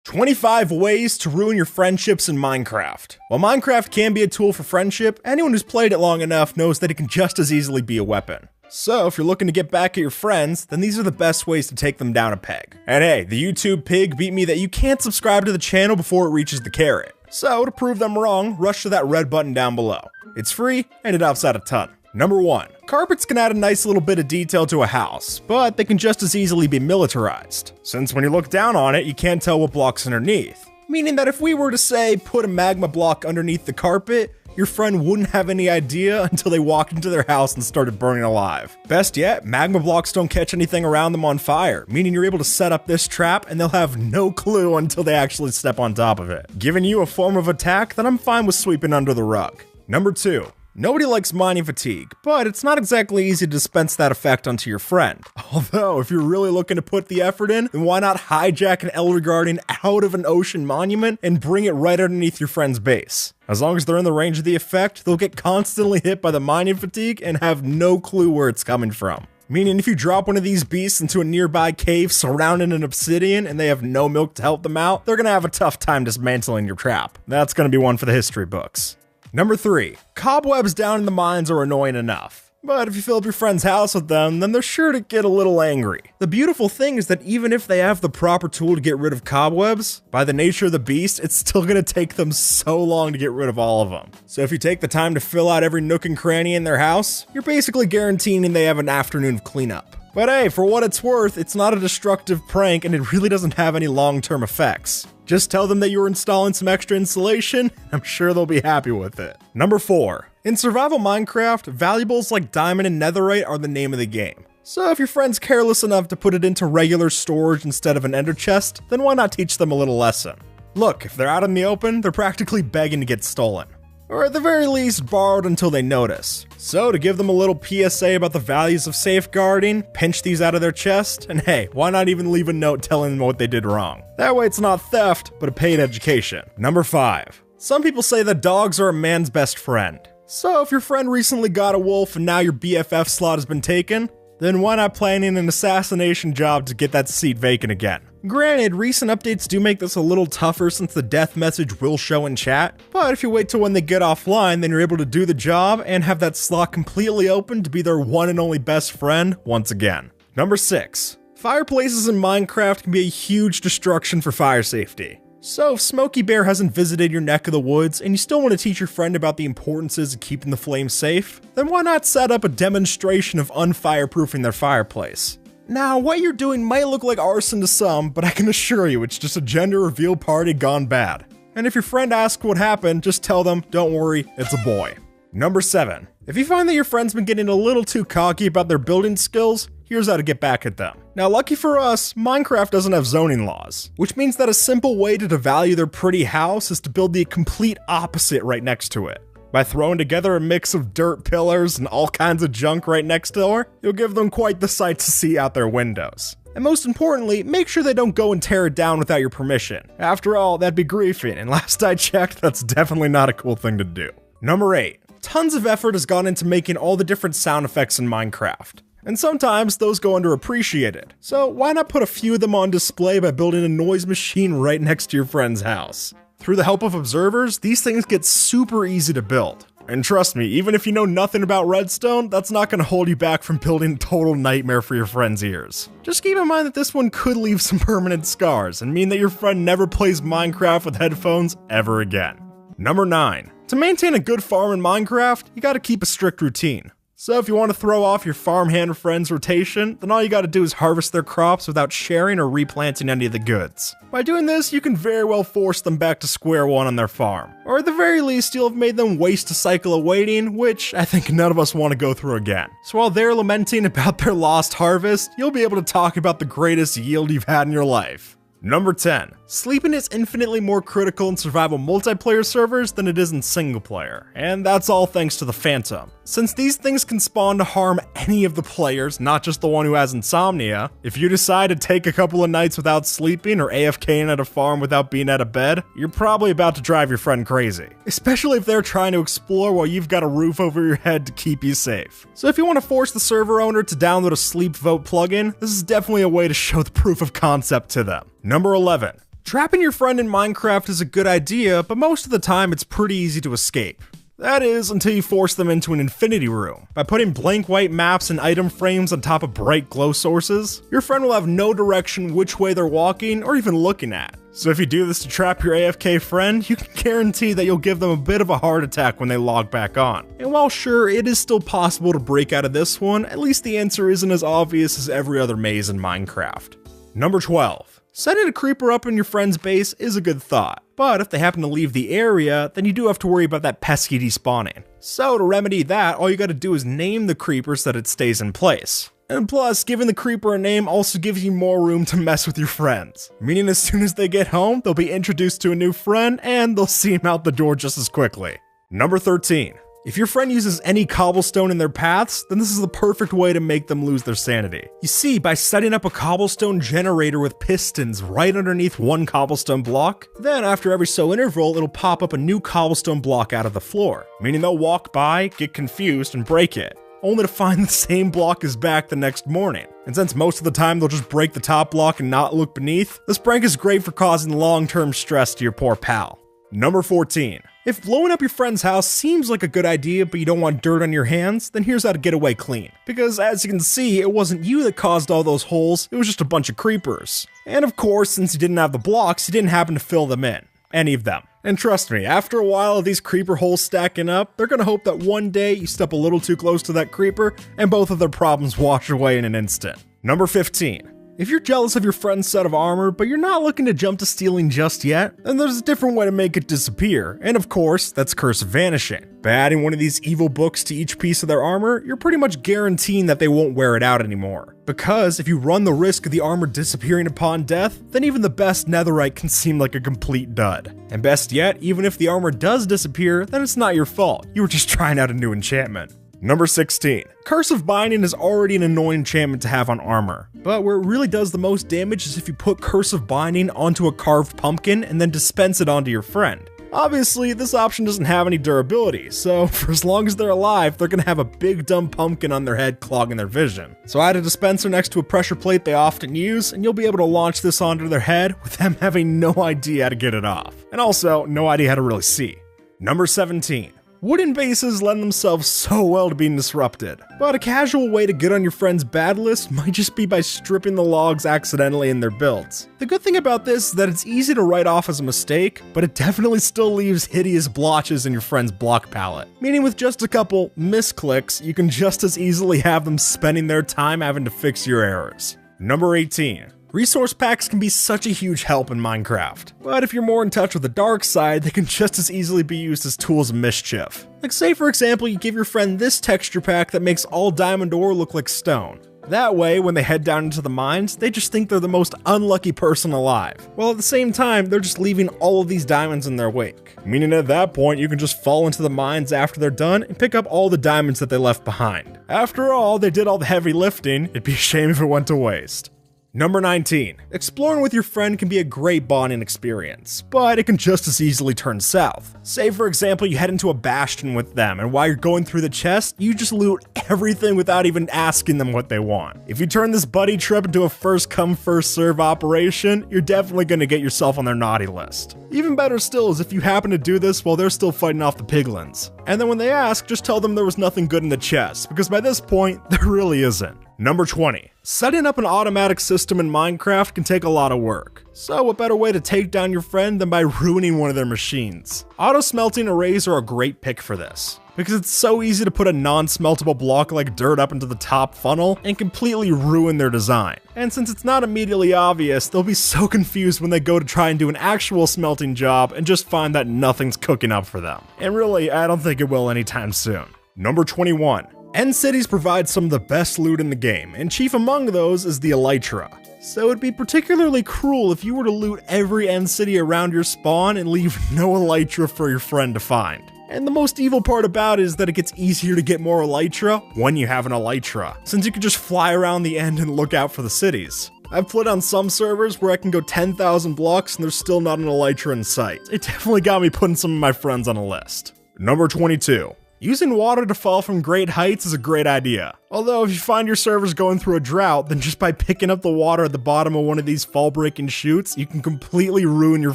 25 ways to ruin your friendships in Minecraft. While Minecraft can be a tool for friendship, anyone who's played it long enough knows that it can just as easily be a weapon. So if you're looking to get back at your friends, then these are the best ways to take them down a peg. And hey, the YouTube pig beat me that you can't subscribe to the channel before it reaches the carrot. So to prove them wrong, rush to that red button down below. It's free and it helps out a ton. Number 1. Carpets can add a nice little bit of detail to a house, but they can just as easily be militarized, since when you look down on it, you can't tell what block's underneath. Meaning that if we were to say, put a magma block underneath the carpet, your friend wouldn't have any idea until they walked into their house and started burning alive. Best yet, magma blocks don't catch anything around them on fire, meaning you're able to set up this trap and they'll have no clue until they actually step on top of it, giving you a form of attack that I'm fine with sweeping under the rug. Number 2. Nobody likes mining fatigue, but it's not exactly easy to dispense that effect onto your friend. Although, if you're really looking to put the effort in, then why not hijack an elder guardian out of an ocean monument and bring it right underneath your friend's base? As long as they're in the range of the effect, they'll get constantly hit by the mining fatigue and have no clue where it's coming from. Meaning if you drop one of these beasts into a nearby cave surrounded in obsidian and they have no milk to help them out, they're gonna have a tough time dismantling your trap. That's gonna be one for the history books. Number 3. Cobwebs down in the mines are annoying enough, but if you fill up your friend's house with them, then they're sure to get a little angry. The beautiful thing is that even if they have the proper tool to get rid of cobwebs, by the nature of the beast, it's still gonna take them so long to get rid of all of them. So if you take the time to fill out every nook and cranny in their house, you're basically guaranteeing they have an afternoon of cleanup. But hey, for what it's worth, it's not a destructive prank and it really doesn't have any long-term effects. Just tell them that you were installing some extra insulation, I'm sure they'll be happy with it. Number 4. In survival Minecraft, valuables like diamond and netherite are the name of the game. So if your friend's careless enough to put it into regular storage instead of an ender chest, then why not teach them a little lesson? Look, if they're out in the open, they're practically begging to get stolen. Or at the very least, borrowed until they notice. So to give them a little PSA about the values of safeguarding, pinch these out of their chest, and hey, why not even leave a note telling them what they did wrong? That way it's not theft, but a paid education. Number 5. Some people say that dogs are a man's best friend. So if your friend recently got a wolf and now your BFF slot has been taken, then why not plan in an assassination job to get that seat vacant again? Granted, recent updates do make this a little tougher since the death message will show in chat, but if you wait till when they get offline, then you're able to do the job and have that slot completely open to be their one and only best friend once again. Number 6. Fireplaces in Minecraft can be a huge distraction for fire safety. So if Smokey Bear hasn't visited your neck of the woods and you still want to teach your friend about the importances of keeping the flames safe, then why not set up a demonstration of unfireproofing their fireplace? Now, what you're doing might look like arson to some, but I can assure you it's just a gender reveal party gone bad. And if your friend asks what happened, just tell them, don't worry, it's a boy. Number 7. If you find that your friend's been getting a little too cocky about their building skills, here's how to get back at them. Now, lucky for us, Minecraft doesn't have zoning laws, which means that a simple way to devalue their pretty house is to build the complete opposite right next to it. By throwing together a mix of dirt pillars and all kinds of junk right next door, you'll give them quite the sight to see out their windows. And most importantly, make sure they don't go and tear it down without your permission. After all, that'd be griefing, and last I checked, that's definitely not a cool thing to do. Number 8. Tons of effort has gone into making all the different sound effects in Minecraft. And sometimes those go underappreciated. So why not put a few of them on display by building a noise machine right next to your friend's house? Through the help of observers, these things get super easy to build. And trust me, even if you know nothing about redstone, that's not going to hold you back from building a total nightmare for your friend's ears. Just keep in mind that this one could leave some permanent scars and mean that your friend never plays Minecraft with headphones ever again. Number 9. To maintain a good farm in Minecraft, you gotta keep a strict routine. So if you want to throw off your farmhand friend's rotation, then all you gotta do is harvest their crops without sharing or replanting any of the goods. By doing this, you can very well force them back to square one on their farm. Or at the very least, you'll have made them waste a cycle of waiting, which I think none of us want to go through again. So while they're lamenting about their lost harvest, you'll be able to talk about the greatest yield you've had in your life. Number 10. Sleeping is infinitely more critical in survival multiplayer servers than it is in single player, and that's all thanks to the Phantom. Since these things can spawn to harm any of the players, not just the one who has insomnia, if you decide to take a couple of nights without sleeping or AFKing at a farm without being out of bed, you're probably about to drive your friend crazy. Especially if they're trying to explore while you've got a roof over your head to keep you safe. So if you want to force the server owner to download a sleep vote plugin, this is definitely a way to show the proof of concept to them. Number 11. Trapping your friend in Minecraft is a good idea, but most of the time it's pretty easy to escape. That is, until you force them into an infinity room. By putting blank white maps and item frames on top of bright glow sources, your friend will have no direction which way they're walking or even looking at. So if you do this to trap your AFK friend, you can guarantee that you'll give them a bit of a heart attack when they log back on. And while sure, it is still possible to break out of this one, at least the answer isn't as obvious as every other maze in Minecraft. Number 12. Setting a creeper up in your friend's base is a good thought, but if they happen to leave the area, then you do have to worry about that pesky despawning. So to remedy that, all you gotta do is name the creeper so that it stays in place. And plus, giving the creeper a name also gives you more room to mess with your friends. Meaning as soon as they get home, they'll be introduced to a new friend and they'll see him out the door just as quickly. Number 13. If your friend uses any cobblestone in their paths, then this is the perfect way to make them lose their sanity. You see, by setting up a cobblestone generator with pistons right underneath one cobblestone block, then after every so interval, it'll pop up a new cobblestone block out of the floor, meaning they'll walk by, get confused, and break it, only to find the same block is back the next morning. And since most of the time they'll just break the top block and not look beneath, this prank is great for causing long-term stress to your poor pal. Number 14. If blowing up your friend's house seems like a good idea but you don't want dirt on your hands, then here's how to get away clean. Because as you can see, it wasn't you that caused all those holes, it was just a bunch of creepers. And of course, since you didn't have the blocks, you didn't happen to fill them in. Any of them. And trust me, after a while of these creeper holes stacking up, they're gonna hope that one day you step a little too close to that creeper and both of their problems wash away in an instant. Number 15. If you're jealous of your friend's set of armor, but you're not looking to jump to stealing just yet, then there's a different way to make it disappear, and of course, that's Curse of Vanishing. By adding one of these evil books to each piece of their armor, you're pretty much guaranteeing that they won't wear it out anymore. Because if you run the risk of the armor disappearing upon death, then even the best netherite can seem like a complete dud. And best yet, even if the armor does disappear, then it's not your fault, you were just trying out a new enchantment. Number 16. Curse of Binding is already an annoying enchantment to have on armor, but where it really does the most damage is if you put Curse of Binding onto a carved pumpkin and then dispense it onto your friend. Obviously, this option doesn't have any durability, so for as long as they're alive, they're gonna have a big dumb pumpkin on their head clogging their vision. So add a dispenser next to a pressure plate they often use, and you'll be able to launch this onto their head with them having no idea how to get it off. And also, no idea how to really see. Number 17. Wooden bases lend themselves so well to being disrupted, but a casual way to get on your friend's bad list might just be by stripping the logs accidentally in their builds. The good thing about this is that it's easy to write off as a mistake, but it definitely still leaves hideous blotches in your friend's block palette. Meaning with just a couple misclicks, you can just as easily have them spending their time having to fix your errors. Number 18. Resource packs can be such a huge help in Minecraft, but if you're more in touch with the dark side, they can just as easily be used as tools of mischief. Like say for example, you give your friend this texture pack that makes all diamond ore look like stone. That way, when they head down into the mines, they just think they're the most unlucky person alive, while at the same time, they're just leaving all of these diamonds in their wake. Meaning at that point, you can just fall into the mines after they're done and pick up all the diamonds that they left behind. After all, they did all the heavy lifting, it'd be a shame if it went to waste. Number 19. Exploring with your friend can be a great bonding experience, but it can just as easily turn south. Say for example you head into a bastion with them, and while you're going through the chest, you just loot everything without even asking them what they want. If you turn this buddy trip into a first come first serve operation, you're definitely going to get yourself on their naughty list. Even better still is if you happen to do this while they're still fighting off the piglins. And then when they ask, just tell them there was nothing good in the chest, because by this point, there really isn't. Number 20. Setting up an automatic system in Minecraft can take a lot of work. So what better way to take down your friend than by ruining one of their machines? Auto smelting arrays are a great pick for this, because it's so easy to put a non-smeltable block like dirt up into the top funnel and completely ruin their design. And since it's not immediately obvious, they'll be so confused when they go to try and do an actual smelting job and just find that nothing's cooking up for them. And really, I don't think it will anytime soon. Number 21. End cities provide some of the best loot in the game, and chief among those is the elytra. So it'd be particularly cruel if you were to loot every end city around your spawn and leave no elytra for your friend to find. And the most evil part about it is that it gets easier to get more elytra when you have an elytra, since you can just fly around the end and look out for the cities. I've played on some servers where I can go 10,000 blocks and there's still not an elytra in sight. It definitely got me putting some of my friends on a list. Number 22. Using water to fall from great heights is a great idea. Although if you find your servers going through a drought, then just by picking up the water at the bottom of one of these fall-breaking chutes, you can completely ruin your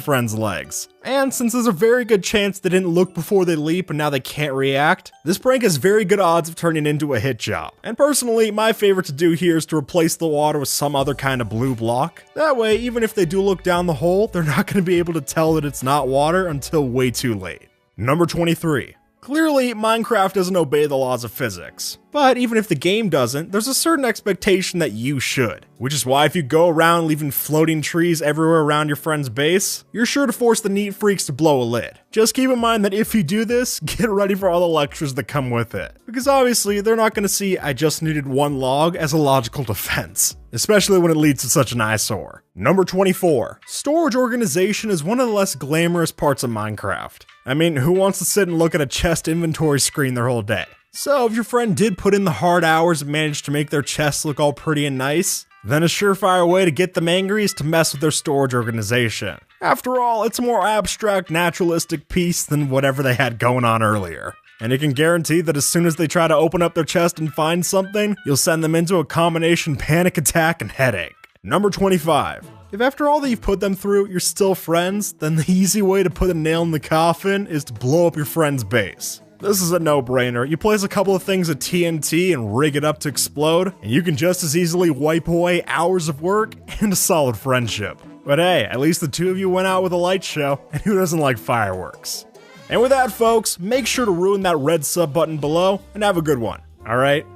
friend's legs. And since there's a very good chance they didn't look before they leap and now they can't react, this prank has very good odds of turning into a hit job. And personally, my favorite to do here is to replace the water with some other kind of blue block. That way, even if they do look down the hole, they're not going to be able to tell that it's not water until way too late. Number 23. Clearly, Minecraft doesn't obey the laws of physics. But even if the game doesn't, there's a certain expectation that you should. Which is why if you go around leaving floating trees everywhere around your friend's base, you're sure to force the neat freaks to blow a lid. Just keep in mind that if you do this, get ready for all the lectures that come with it. Because obviously, they're not going to see "I just needed one log" as a logical defense. Especially when it leads to such an eyesore. Number 24. Storage organization is one of the less glamorous parts of Minecraft. I mean, who wants to sit and look at a chest inventory screen their whole day? So if your friend did put in the hard hours and managed to make their chests look all pretty and nice, then a surefire way to get them angry is to mess with their storage organization. After all, it's a more abstract, naturalistic piece than whatever they had going on earlier. And you can guarantee that as soon as they try to open up their chest and find something, you'll send them into a combination panic attack and headache. Number 25. If after all that you've put them through, you're still friends, then the easy way to put a nail in the coffin is to blow up your friend's base. This is a no-brainer. You place a couple of things of TNT and rig it up to explode, and you can just as easily wipe away hours of work and a solid friendship. But hey, at least the two of you went out with a light show, and who doesn't like fireworks? And with that, folks, make sure to ruin that red sub button below, and have a good one, alright?